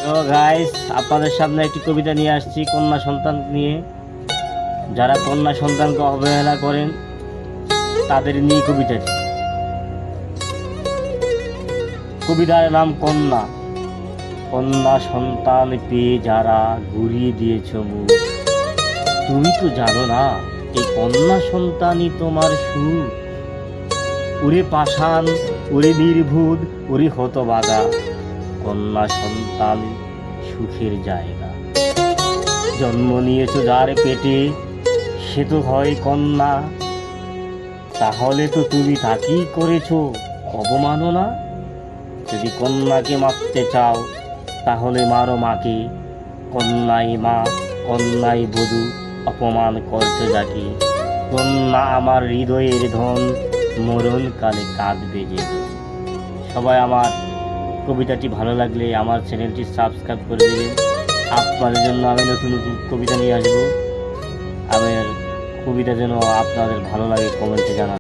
তো গাইস, আপনাদের সামনে একটি কবিতা নিয়ে আসছি কন্যা সন্তান নিয়ে। যারা কন্যা সন্তানকে অবহেলা করেন তাদের নিয়ে কবিতাটি। কবিতার নাম কন্যা। কন্যা সন্তান পেয়ে যারা ঘুরিয়ে দিয়েছ মুখ, তুমি তো জানো না এই কন্যা সন্তানই তোমার সুখ। ওরে পাষাণ, ওরে নির্ভুল, ওরে হতবাগা, কন্যা সন্তান সুখের জায়গা। জন্ম নিয়েছ যার পেটে সে তো হয় কন্যা, তাহলে তো তুমি তাকেই করেছ অবমাননা। যদি কন্যাকে মারতে চাও তাহলে মারো মাকে, কন্যাই মা কন্যাই বধূ, অপমান করছো যাকে। কন্যা আমার হৃদয়ের ধন, মরণকালে কাঁদবে যে। সবাই আমার কবিতাটি ভালো লাগলে আমার চ্যানেলটি সাবস্ক্রাইব করে দেবেন। আপনাদের জন্য আমি নতুন নতুন কবিতা নিয়ে আসবো। আমার কবিতা যেন আপনাদের ভালো লাগে কমেন্টে জানান।